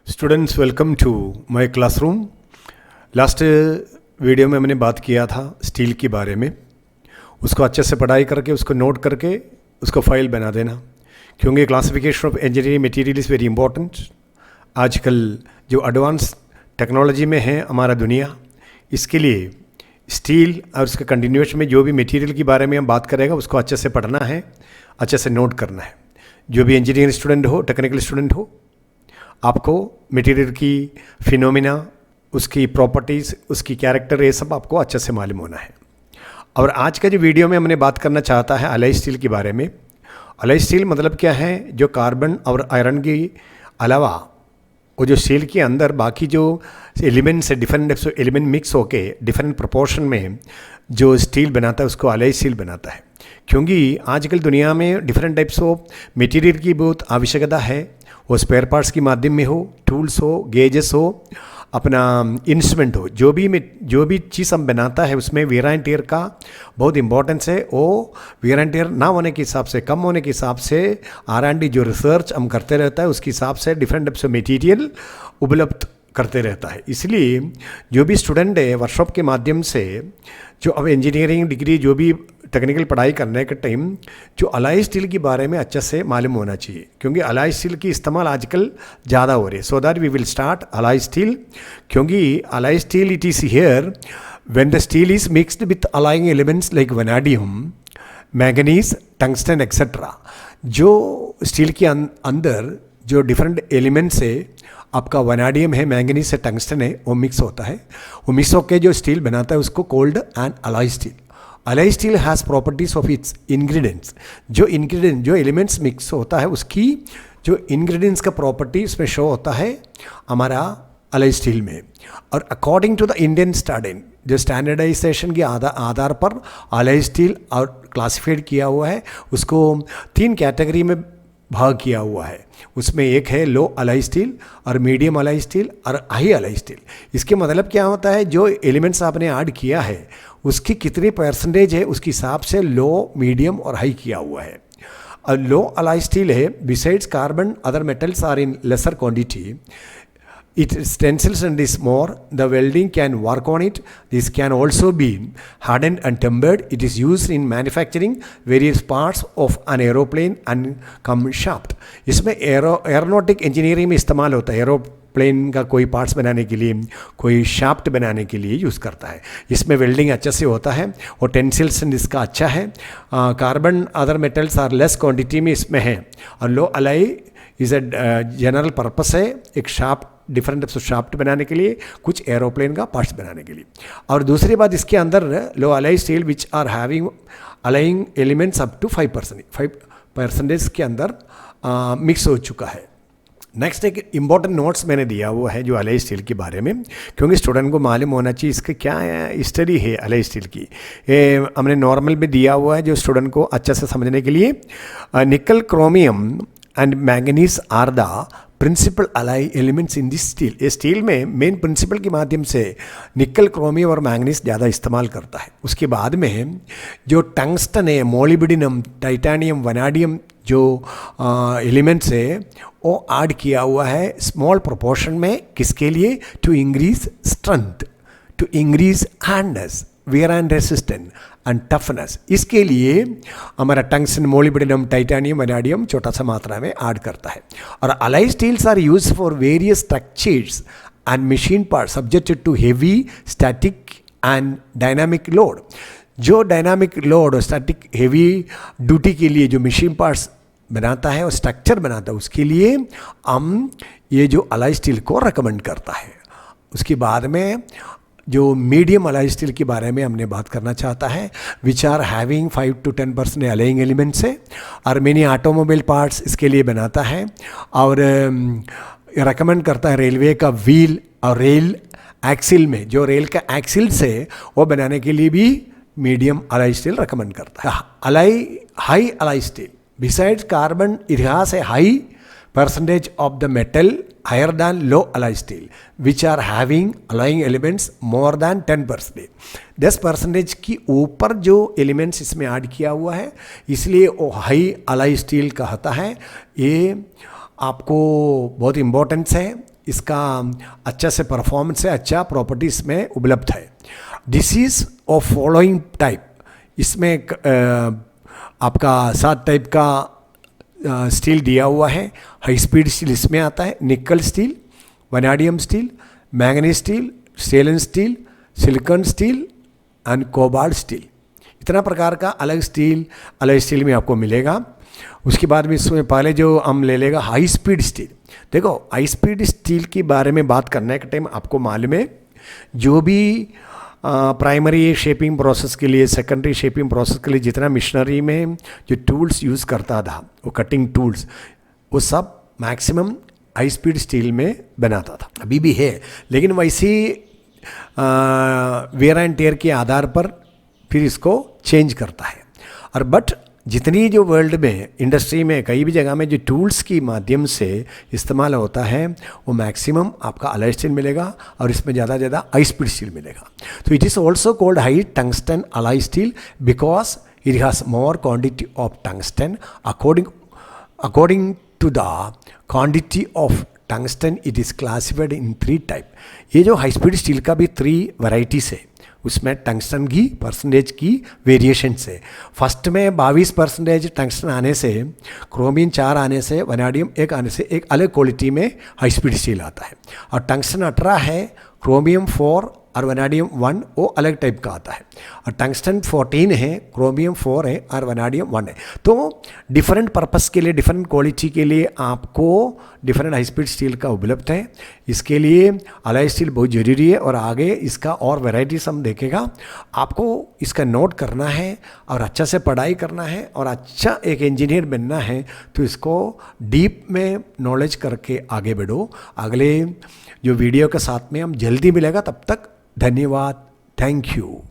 Students welcome to my classroom. Last video में मैंने बात किया था स्टील के बारे में। उसको अच्छे से पढ़ाई करके उसको नोट करके उसको फाइल बना देना, क्योंकि classification of engineering material is very important. आजकल जो एडवांस टेक्नोलॉजी में है हमारा दुनिया, इसके लिए स्टील और उसके कंटिन्यूएशन में जो भी मटेरियल के बारे में हम बात करेगा उसको अच्छे से पढ़ना है, अच्छे से नोट करना है। जो भी इंजीनियरिंग स्टूडेंट हो, टेक्निकल स्टूडेंट हो, आपको मटेरियल की फिनोमिना, उसकी प्रॉपर्टीज़, उसकी कैरेक्टर, ये सब आपको अच्छे से मालूम होना है। और आज का जो वीडियो में हमने बात करना चाहता है अलॉय स्टील के बारे में। अलॉय स्टील मतलब क्या है? जो कार्बन और आयरन के अलावा वो जो स्टील के अंदर बाकी जो एलिमेंट्स है, डिफरेंट एलिमेंट मिक्स होके डिफरेंट प्रोपोर्शन में जो स्टील बनाता है उसको अलॉय स्टील बनाता है। क्योंकि आजकल दुनिया में डिफरेंट टाइप्स ऑफ मटेरियल की बहुत आवश्यकता है। वो स्पेयर पार्ट्स के माध्यम में हो, टूल्स हो, गेजेस हो, अपना इंस्ट्रूमेंट हो, जो भी चीज़ हम बनाता है उसमें वेयर एंड टियर का बहुत इंपॉर्टेंस है। वो वेयर एंड टियर ना होने के हिसाब से, कम होने के हिसाब से R&D जो रिसर्च हम करते रहता है उसके हिसाब से डिफरेंट टाइप्स ऑफ मटेरियल उपलब्ध करते रहता है। इसलिए जो भी स्टूडेंट है वर्कशॉप के माध्यम से, जो अब इंजीनियरिंग डिग्री जो भी टेक्निकल पढ़ाई करने के टाइम जो अलॉय स्टील के बारे में अच्छे से मालूम होना चाहिए, क्योंकि अलॉय स्टील की इस्तेमाल आजकल ज़्यादा हो रही है। So that we will start alloy steel. क्योंकि alloy steel it is here when the steel is mixed with alloying elements like vanadium, manganese, tungsten etcetera. जो स्टील के अंदर जो डिफरेंट एलिमेंट्स है, आपका वैनेडियम है, मैंगनीज है, टंगस्टन है, वो मिक्स होता है। वो मिक्स होकर जो स्टील बनाता है उसको called an alloy steel. Alloy steel has properties of its ingredients. जो एलिमेंट्स मिक्स होता है उसकी जो इंग्रेडिएंट्स का प्रॉपर्टी उसमें शो होता है हमारा अलॉय स्टील में। और according to the Indian standard, जो स्टैंडर्डाइजेशन के आधार पर अलॉय स्टील और क्लासिफाइड किया हुआ है, उसको 3 कैटेगरी में भाग किया हुआ है। उसमें एक है लो अलॉय स्टील और मीडियम अलॉय स्टील और हाई अलॉय स्टील। इसके मतलब क्या होता है? जो एलिमेंट्स आपने ऐड किया है उसकी कितनी परसेंटेज है उसके हिसाब से लो, मीडियम और हाई किया हुआ है। और लो अलॉय स्टील है, besides carbon other metals are in lesser quantity, its tensile strength is more, the welding can work on it. This can also be hardened and tempered. It is used in manufacturing various parts of an aeroplane and come shaft. इसमें aeronautic engineering में इस्तेमाल होता है। Aeroplane का कोई parts बनाने के लिए, कोई शाफ्ट बनाने के लिए यूज़ करता है। इसमें वेल्डिंग अच्छे से होता है और टेंसिल स्ट्रेंथ इसका अच्छा है। Carbon other metals are less quantity में इसमें है। और low alloy is a general purpose है, एक shaft, different types of shaft बनाने के लिए, कुछ एरोप्लेन का पार्ट्स बनाने के लिए। और दूसरी बात, इसके अंदर low alloy steel which are having alloying elements up to 5% के अंदर मिक्स हो चुका है। नेक्स्ट एक इम्पॉर्टेंट नोट्स मैंने दिया हुआ है जो अलॉय स्टील के बारे में, क्योंकि स्टूडेंट को मालूम होना चाहिए इसका क्या स्टडी है अलॉय स्टील की। हमने नॉर्मल में दिया हुआ है जो स्टूडेंट को अच्छे से समझने के लिए। Nickel, chromium and manganese are the principal alloy elements in this steel. ये स्टील में मेन प्रिंसिपल के माध्यम से निकल, क्रोमियम और मैंगनीज ज़्यादा इस्तेमाल करता है। उसके बाद में जो टंगस्टन है, मोलिब्डेनम, टाइटेनियम, वैनेडियम जो एलिमेंट्स है वो ऐड किया हुआ है स्मॉल प्रोपोर्शन में। किसके लिए? To increase strength, to increase hardness, wear and resistant and toughness. इसके लिए हमारा टंगस्टन, मोलिब्डेनम, टाइटेनियम, वैनेडियम छोटा सा मात्रा में ऐड करता है। और alloy steels are used for various structures and machine parts subjected to heavy static and dynamic load. जो डायनामिक लोड और स्टैटिक हेवी ड्यूटी के लिए जो मशीन पार्ट्स बनाता है और स्ट्रक्चर बनाता है, उसके लिए हम ये जो अलॉय स्टील को रिकमेंड करता है। उसके बाद में जो मीडियम अलॉय स्टील के बारे में हमने बात करना चाहता है, which are having 5 to 10% alloying elements है। और मेनी ऑटोमोबाइल पार्ट्स इसके लिए बनाता है। और रिकमेंड करता है रेलवे का व्हील और रेल एक्सिल में, जो रेल का एक्सिल्स है वो बनाने के लिए भी मीडियम अलॉय स्टील रिकमेंड करता है। High alloy steel, besides carbon it has a high percentage of the metal higher than low alloy steel, which are having alloying elements more than 10%. 10% की ऊपर जो एलिमेंट्स इसमें ऐड किया हुआ है, इसलिए वो हाई अलॉय स्टील कहता है। ये आपको बहुत इम्पोर्टेंस है। इसका अच्छा से परफॉर्मेंस है, अच्छा प्रॉपर्टी इसमें उपलब्ध है। डिसीज ऑफ फॉलोइंग टाइप, इसमें आपका 7 टाइप का स्टील दिया हुआ है। हाई स्पीड स्टील इसमें आता है, निकल steel, vanadium steel, manganese steel, stainless steel, silicon steel and cobalt steel. इतना प्रकार का अलग स्टील में आपको मिलेगा। उसके बाद में इसमें पहले जो हम ले लेगा हाई स्पीड स्टील। देखो हाई स्पीड स्टील के बारे में बात करने के टाइम आपको मालूम है, जो भी प्राइमरी शेपिंग प्रोसेस के लिए, सेकेंडरी शेपिंग प्रोसेस के लिए जितना मशीनरी में जो टूल्स यूज़ करता था, वो कटिंग टूल्स, वो सब मैक्सिमम हाई स्पीड स्टील में बनाता था, अभी भी है। लेकिन वैसी वेयर एंड टेयर के आधार पर फिर इसको चेंज करता है। और बट जितनी जो वर्ल्ड में इंडस्ट्री में कई भी जगह में जो टूल्स की माध्यम से इस्तेमाल होता है, वो मैक्सिमम आपका अलॉय स्टील मिलेगा और इसमें ज़्यादा ज़्यादा हाई स्पीड स्टील मिलेगा। तो it is also called high tungsten alloy steel because it has more quantity of tungsten according to the quantity of tungsten it is classified in 3 type. ये जो high speed steel का भी 3 varieties है, उसमें tungsten की percentage की variation से first में 22% टंगस्टन आने से, क्रोमियम 4 आने से, वनाडियम 1 आने से एक अलग क्वालिटी में हाई स्पीड स्टील आता है। और टंगस्टन 18 है, क्रोमियम 4 और वनाडियम 1 वो अलग टाइप का आता है। और टंगस्टन 14 है, क्रोमियम 4 है और वनाडियम 1 है। तो डिफरेंट पर्पस के लिए, डिफरेंट क्वालिटी के लिए आपको डिफरेंट हाई स्पीड स्टील का उपलब्ध है। इसके लिए अलॉय स्टील बहुत ज़रूरी है और आगे इसका और वैराइटीज हम देखेगा। आपको इसका नोट करना है और अच्छा से पढ़ाई करना है और अच्छा एक इंजीनियर बनना है, तो इसको डीप में नॉलेज करके आगे बढ़ो। अगले जो वीडियो के साथ में हम जल्दी मिलेगा, तब तक धन्यवाद, थैंक यू।